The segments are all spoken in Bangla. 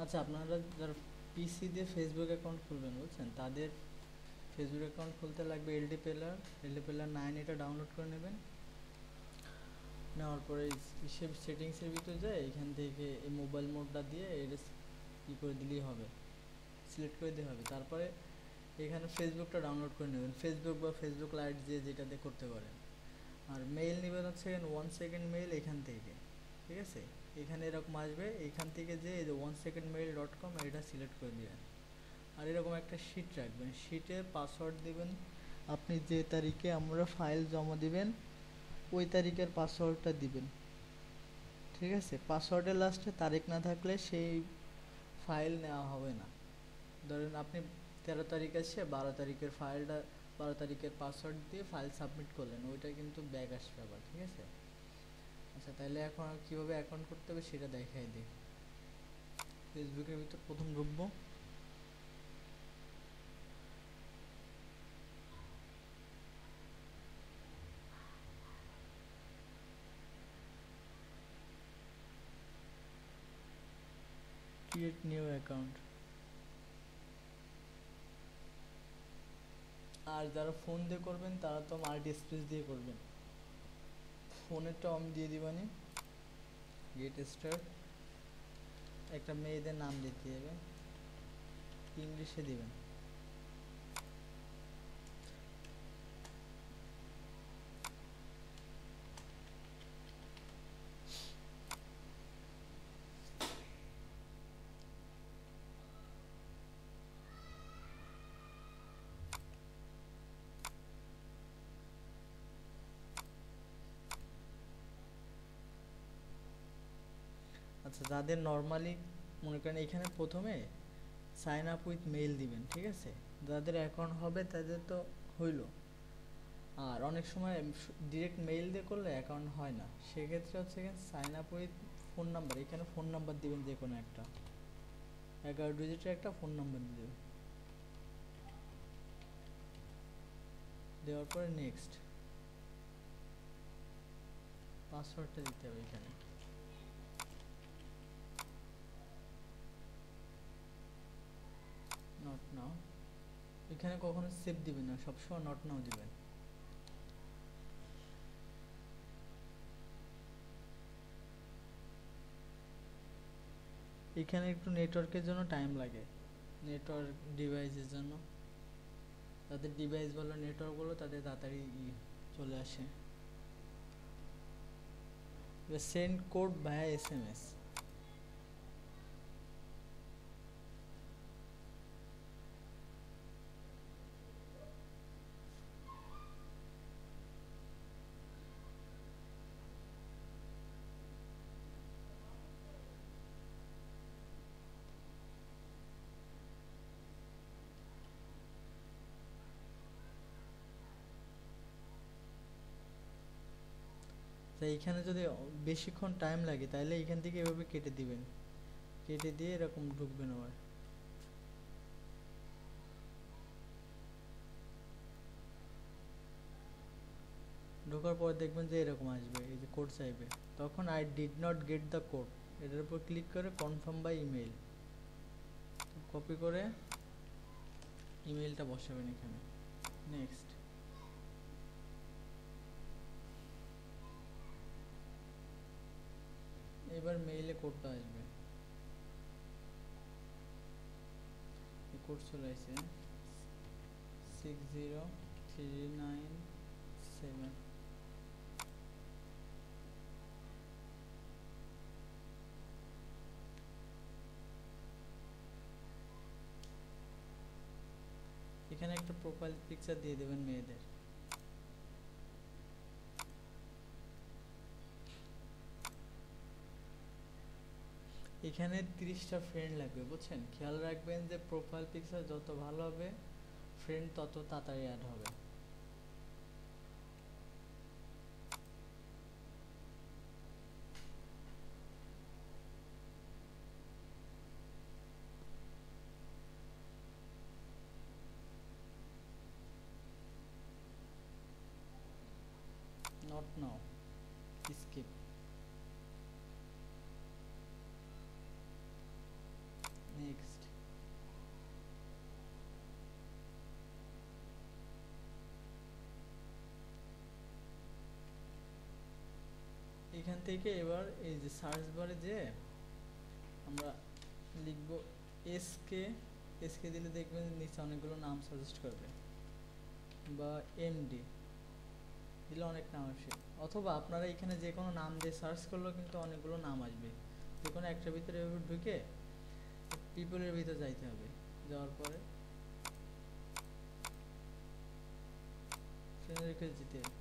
আচ্ছা, আপনারা যারা পিসি দিয়ে ফেসবুক অ্যাকাউন্ট খুলবেন বুঝছেন, তাদের ফেসবুক অ্যাকাউন্ট খুলতে লাগবে এলডি প্লার 9, এটা ডাউনলোড করে নেবেন। নেওয়ার পরে হিসেব সেটিংসের ভিতরে যায়, এখান থেকে এই মোবাইল মোডটা দিয়ে এটা ই করে দিলেই হবে, সিলেক্ট করে দিতে হবে। তারপরে এখানে ফেসবুকটা ডাউনলোড করে নেবেন, ফেসবুক বা ফেসবুক লাইট দিয়ে যেটাতে করতে পারেন। আর মেইল নেবেন হচ্ছে 1 সেকেন্ড মেইল এখান থেকে, ঠিক আছে? এখানে এরকম আসবে, এখান থেকে যে এই যে 1secondmail.com এটা সিলেক্ট করে দিবেন। আর এরকম একটা শিট রাখবেন, শিটে পাসওয়ার্ড দিবেন। আপনি যে তারিখে আমরা ফাইল জমা দিবেন ওই তারিখের পাসওয়ার্ডটা দিবেন, ঠিক আছে? পাসওয়ার্ডের লাস্টে তারিখ না থাকলে সেই ফাইল নেওয়া হবে না। ধরেন আপনি 13 তারিখ আছে, 12 তারিখের ফাইলটা, 12 তারিখের পাসওয়ার্ড দিয়ে ফাইল সাবমিট করলেন, ওইটা কিন্তু ব্যাক আসবে আবার, ঠিক আছে? আচ্ছা, তাহলে এখন কীভাবে অ্যাকাউন্ট করতে হবে সেটা দেখাই দিই। ফেসবুকের ভিতর প্রথম ঢুকবো, ক্রিয়েট নিউ অ্যাকাউন্ট। আর যারা ফোন দিয়ে করবেন তারা তো মাল্টি স্পেস দিয়ে করবেন, ফোনেরটা আমি দিয়ে দিবানি। গেট স্টার্ট, একটা মেয়েদের নাম দিতে হবে, ইংলিশে দিবেন। আচ্ছা, যাদের নর্মালি মনে করেন এখানে প্রথমে সাইন আপ উইথ মেইল দিবেন, ঠিক আছে? যাদের অ্যাকাউন্ট হবে তাদের তো হইল। আর অনেক সময় ডিরেক্ট মেইল দিয়ে করলে অ্যাকাউন্ট হয় না, সেক্ষেত্রে হচ্ছে sign up with phone number, এখানে ফোন নাম্বার দিবেন, যে কোনো একটা 11 ডিজিটের একটা ফোন নাম্বার দিবেন। দেওয়ার পরে নেক্সট, পাসওয়ার্ডটা দিতে হবে এখানে। নট নাও, এখানে কখনো সেভ দিবেন না, সবসময় নট নাও দিবেন। এখানে একটু নেটওয়ার্কের জন্য টাইম লাগে, নেটওয়ার্ক ডিভাইসের জন্য। তাদের ডিভাইস বলো নেটওয়ার্ক বলো তাদের তাড়াতাড়ি চলে আসে। সেন্ড কোড ভায়া এসএমএস, তো এইখানে যদি বেশিক্ষণ টাইম লাগে তাহলে এইখান থেকে এভাবে কেটে দিবেন, কেটে দিয়ে এরকম ঢুকবেন আবার। ঢোকার পর দেখবেন যে এরকম আসবে, এই যে কোড চাইবে, তখন I did not get the code, এটার উপর ক্লিক করে কনফার্ম বাই ইমেল, কপি করে ইমেলটা বসাবেন এখানে। নেক্সট, এবার মেইলে কোডটা আসবে, এই কোড চলে আসছে 60397। এখানে একটা প্রোফাইল পিকচার দিয়ে দেবেন মেয়েদের। এখানে 30টা ফ্রেন্ড লাগবে বুঝছেন, খেয়াল রাখবেন যে প্রোফাইল পিকচার যত ভালো হবে ফ্রেন্ড তত তাড়াতাড়ি অ্যাড হবে। Not now, skip. এখান থেকে এবার এই যে সার্চ বারে যে আমরা লিখব এসকে, এসকে দিলে দেখবেন নিচে অনেকগুলো নাম সাজেস্ট করবে, বা এমডি দিলে অনেক নাম আসে, অথবা আপনারা এখানে যে কোনো নাম দিয়ে সার্চ করলেও কিন্তু অনেকগুলো নাম আসবে। যে কোনো একটার ভিতরে এভাবে ঢুকে পিপলের ভিতরে যাইতে হবে, যাওয়ার পরে ফ্রেন্ড রিকোয়েস্ট দিতে হবে।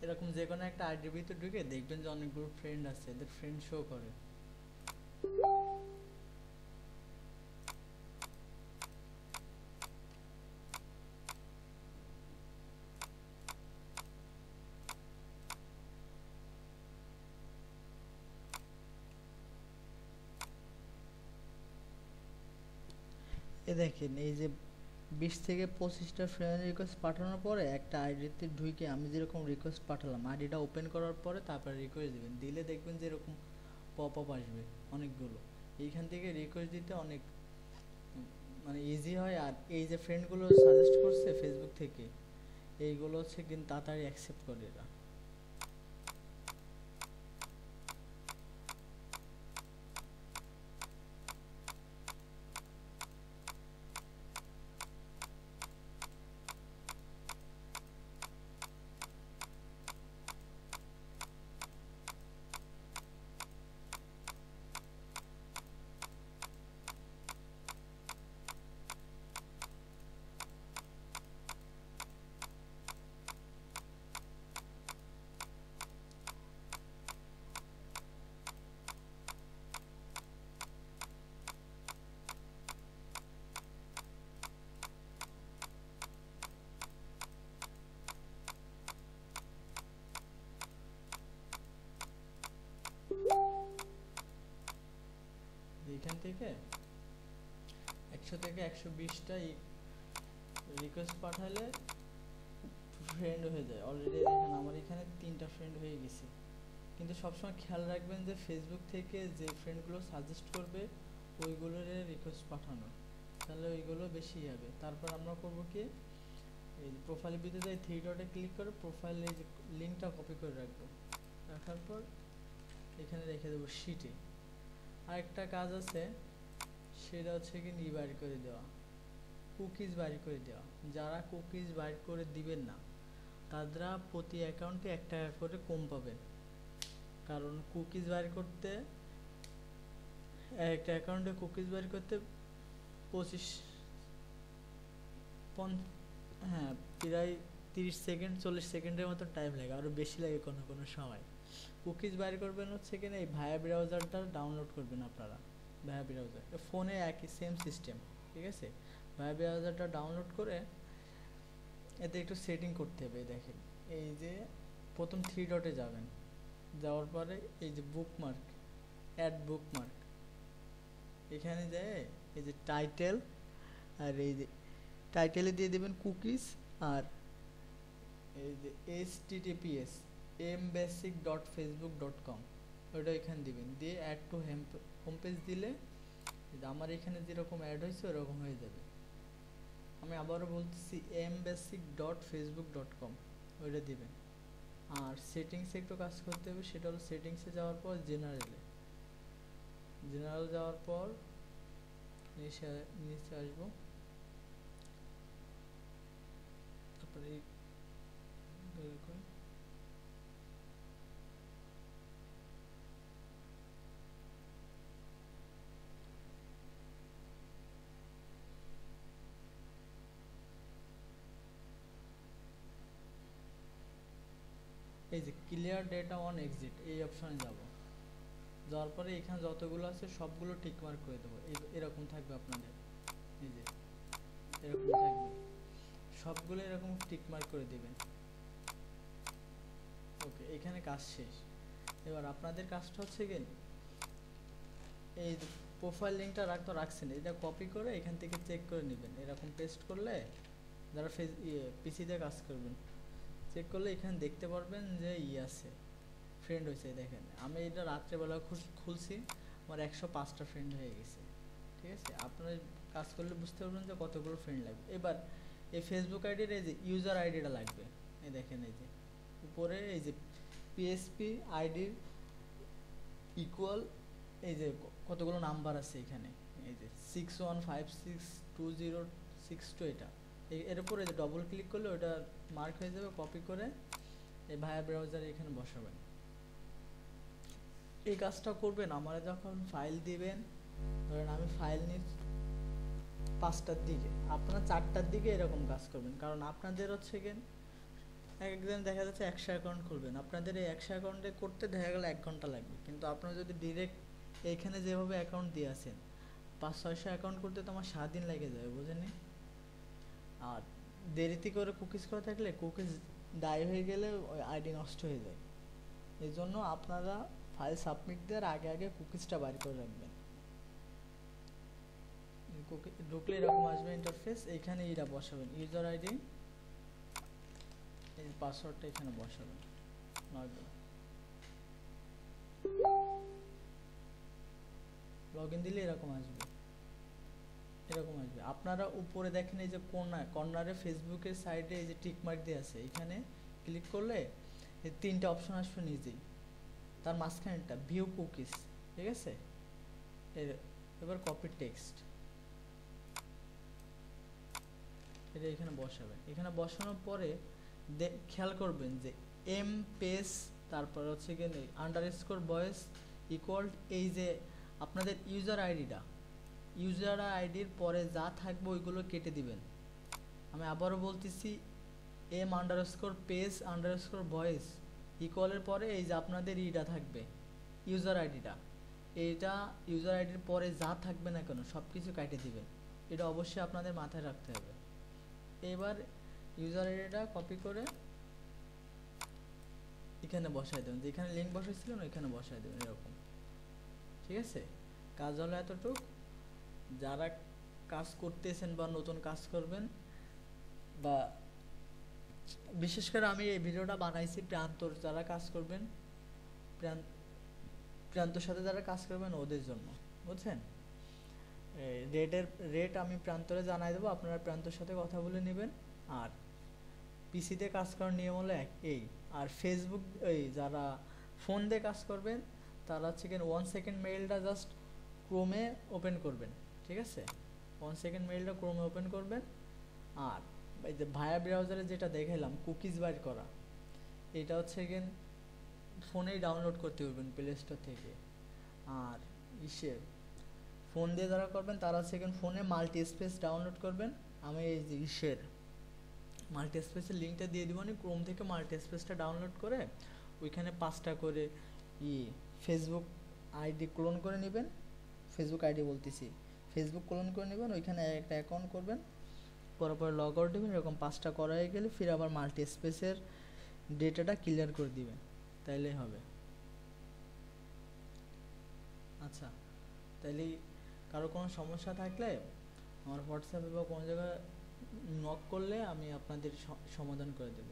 এরকম যে কোনো একটা আইডির ভিতরে ঢুকে দেখবেন যে অনেকগুলো ফ্রেন্ড আছে, এদের ফ্রেন্ড শো করে। এ দেখেন এই যে 20 থেকে 25টা ফ্রেন্ড রিকোয়েস্ট পাঠানোর পরে একটা আইডিতে ঢুকে আমি যেরকম রিকোয়েস্ট পাঠালাম, আইডিটা ওপেন করার পরে তারপরে রিকোয়েস্ট দিবেন, দিলে দেখবেন যে এরকম পপ আপ আসবে অনেকগুলো। এইখান থেকে রিকোয়েস্ট দিতে অনেক মানে ইজি হয়। আর এই যে ফ্রেন্ডগুলো সাজেস্ট করছে ফেসবুক থেকে, এইগুলো হচ্ছে কিন্তু তাড়াতাড়ি অ্যাকসেপ্ট করে এরা। এইখান থেকে 100 থেকে 120টা রিকোয়েস্ট পাঠালে ফ্রেন্ড হয়ে যায়। অলরেডি দেখেন আমার এখানে 3টা ফ্রেন্ড হয়ে গেছে। কিন্তু সবসময় খেয়াল রাখবেন যে ফেসবুক থেকে যে ফ্রেন্ডগুলো সাজেস্ট করবে ওইগুলোর রিকোয়েস্ট পাঠানো, তাহলে ওইগুলো বেশি হবে। তারপর আমরা করব কি, এই প্রোফাইলের ভিতরে যাই, 3 ডটে ক্লিক করে প্রোফাইলে যে লিঙ্কটা কপি করে রাখবো, রাখার পর এখানে রেখে দেবো শিটে। আরেকটা কাজ আছে, সেটা হচ্ছে কি বাইর করে দেওয়া, কুকিজ বাইর করে দেওয়া। যারা কুকিজ বাইর করে দিবেন না তারা প্রতি অ্যাকাউন্টে 1 টাকা করে কম পাবেন। কারণ কুকিজ বাইর করতে, একটা অ্যাকাউন্টে কুকিজ বাইর করতে 25 হ্যাঁ প্রায় 30 সেকেন্ড 40 সেকেন্ডের মতো টাইম লাগে, আরও বেশি লাগে কোনো কোনো সময়। কুকিজ বাইর করবেন হচ্ছে কিনা এই ভায়া ব্রাউজারটা ডাউনলোড করবেন আপনারা। ভায়া ব্রাউজার ফোনে একই সেম সিস্টেম, ঠিক আছে। ভায়া ব্রাউজারটা ডাউনলোড করে এতে একটু সেটিং করতে হবে। দেখেন এই যে প্রথম 3 ডটে যাবেন, যাওয়ার পরে এই যে বুকমার্ক, অ্যাড বুকমার্ক, এখানে যায় এই যে টাইটেল, আর এই যে টাইটেলে দিয়ে দেবেন কুকিজ, আর এই যে https mbasic.facebook.com ওইটা এখানে দিবেন, দিয়ে অ্যাড টু হোম পেজ দিলে আমার এখানে যেরকম অ্যাড হয়েছে ওরকম হয়ে যাবে। আমি আবারও বলতেছি mbasic.facebook.com ওইটা দিবেন। আর সেটিংসে একটু কাজ করতে হবে, সেটা হলো সেটিংসে যাওয়ার পর জেনারেল যাওয়ার পর নিচে আসবো, তারপরে এই যে ক্লিয়ার ডেটা অন এক্সিট এই অপশনে যাব, যাওয়ার পরে এখানে যতগুলো আছে সবগুলো টিক মার্ক করে দেবো। এরকম থাকবে আপনাদের, এই যে এরকম থাকবে, সবগুলো এরকম টিক মার্ক করে দিবেন। ওকে, এখানে কাজ শেষ। এবার আপনাদের কাজটা হচ্ছে কি, এই প্রোফাইল লিঙ্কটা রাখছেন, এটা কপি করে এখান থেকে চেক করে নেবেন। এরকম পেস্ট করলে যারা পিসিতে কাজ করবেন চেক করলে এখানে দেখতে পারবেন যে আছে, ফ্রেন্ড হয়েছে। দেখেন আমি এটা রাত্রেবেলা খুলছি, আমার 105টা ফ্রেন্ড হয়ে গেছে। ঠিক আছে, আপনারা কাজ করলে বুঝতে পারবেন যে কতগুলো ফ্রেন্ড লাগবে। এবার এই ফেসবুক আইডির এই যে ইউজার আইডিটা লাগবে, এই দেখেন এই যে উপরে এই যে পিএসপি আইডির ইকুয়াল এই যে কতগুলো নাম্বার আছে এখানে, এই যে 61562062, এটা এর উপরে যে ডবল ক্লিক করলে ওটা মার্ক হয়ে যাবে। কপি করে এই ভায়া ব্রাউজারে এখানে বসাবেন। এই কাজটা করবেন আমরা যখন ফাইল দিবেন, ধরেন আমি ফাইল নিই 5টার দিকে, আপনারা 4টার দিকে এরকম কাজ করবেন। কারণ আপনাদের হচ্ছে গিয়ে একদিন দেখা যাচ্ছে 100 অ্যাকাউন্ট খুলবেন, আপনাদের এই 100 অ্যাকাউন্টে করতে দেখা গেল 1 ঘন্টা লাগবে। কিন্তু আপনারা যদি ডিরেক্ট এইখানে যেভাবে অ্যাকাউন্ট দিয়ে আছেন 500-600 অ্যাকাউন্ট করতে তো আমার 7 দিন লেগে যাবে, বুঝেননি? আর দেরিতে করে কুকিজ করে থাকলে কুকিজ দায়ী হয়ে গেলে ওই আইডি নষ্ট হয়ে যায়। এই জন্য আপনারা ফাইল সাবমিট দেওয়ার আগে আগে কুকিজটা বাইর করে রাখবেন। ঢুকলে এরকম আসবে ইন্টারফেস, এইখানে এটা বসাবেন ইউজার আইডি, এই পাসওয়ার্ডটা এখানে বসাবেন। লগইন দিলে এরকম আসবে, এরকম আসবে। আপনারা উপরে দেখেন এই যে কর্নারে ফেসবুকের সাইডে এই যে টিক মার্ক দিয়ে আছে, এখানে ক্লিক করলে এই 3টা অপশন আসবে নিজেই, তার মাঝখানেরটা ভিউ কুকিজ। ঠিক আছে, এবার কপি টেক্সট এটা এখানে বসাবেন। এখানে বসানোর পরে খেয়াল করবেন যে এম পেজ তারপর হচ্ছে গিয়ে আন্ডারস্কোর ভয়েস ইকুয়াল, এই যে আপনাদের ইউজার আইডিটা, ইউজার আইডির পরে যা থাকবে ওইগুলো কেটে দিবেন। আমি আবারও বলতেছি, M underscore page underscore voice ইকুয়ালের পরে এই যে আপনাদের ইটা থাকবে ইউজার আইডিটা, এইটা ইউজার আইডির পরে যা থাকবে না কেন সব কিছু কেটে দিবেন। এটা অবশ্যই আপনাদের মাথায় রাখতে হবে। এবার ইউজার আইডিটা কপি করে এখানে বসাই দেবেন, যেখানে লিঙ্ক বসাইছিলেন ওইখানে বসাই দেবেন এরকম। ঠিক আছে, কাজ হলো এতটুক। যারা কাজ করতেছেন বা নতুন কাজ করবেন, বা বিশেষ করে আমি এই ভিডিওটা বানাইছি প্রান্তর যারা কাজ করবেন, প্রান্তর সাথে যারা কাজ করবেন ওদের জন্য, বুঝছেন? রেট আমি প্রান্তরে জানাই দেবো, আপনারা প্রান্তর সাথে কথা বলে নেবেন। আর পিসিতে কাজ করার নিয়ম হলো এই। আর ফেসবুক এই যারা ফোন দিয়ে কাজ করবেন তারা হচ্ছে 1 সেকেন্ড মেইলটা জাস্ট ক্রোমে ওপেন করবেন। ঠিক আছে, 1 সেকেন্ড মেইলটা ক্রোমে ওপেন করবেন। আর এই যে ভায়া ব্রাউজারে যেটা দেখাইলাম কুকিজ বাইর করা, এটা হচ্ছে ফোনেই ডাউনলোড করতে পারবেন প্লে স্টোর থেকে। আর ফোন দিয়ে যারা করবেন তারা হচ্ছে ফোনে মাল্টি স্পেস ডাউনলোড করবেন। আমি এই যে মাল্টি স্পেসের লিঙ্কটা দিয়ে দিব, ক্রোম থেকে মাল্টি স্পেসটা ডাউনলোড করে ওইখানে 5টা করে ফেসবুক আইডি ক্লোন করে নেবেন। ফেসবুক আইডি বলতেছি, ফেসবুক ক্লোন করে নেবেন, ওইখানে একটা অ্যাকাউন্ট করবেন, করার পরে লগ আউট দেবেন। এরকম 5টা করা হয়ে গেলে ফির আবার মাল্টি স্পেসের ডেটাটা ক্লিয়ার করে দিবেন, তাইলেই হবে। আচ্ছা, তাইলে কারো কোনো সমস্যা থাকলে আমার হোয়াটসঅ্যাপে বা কোনো জায়গায় নক করলে আমি আপনাদের সমাধান করে দেব।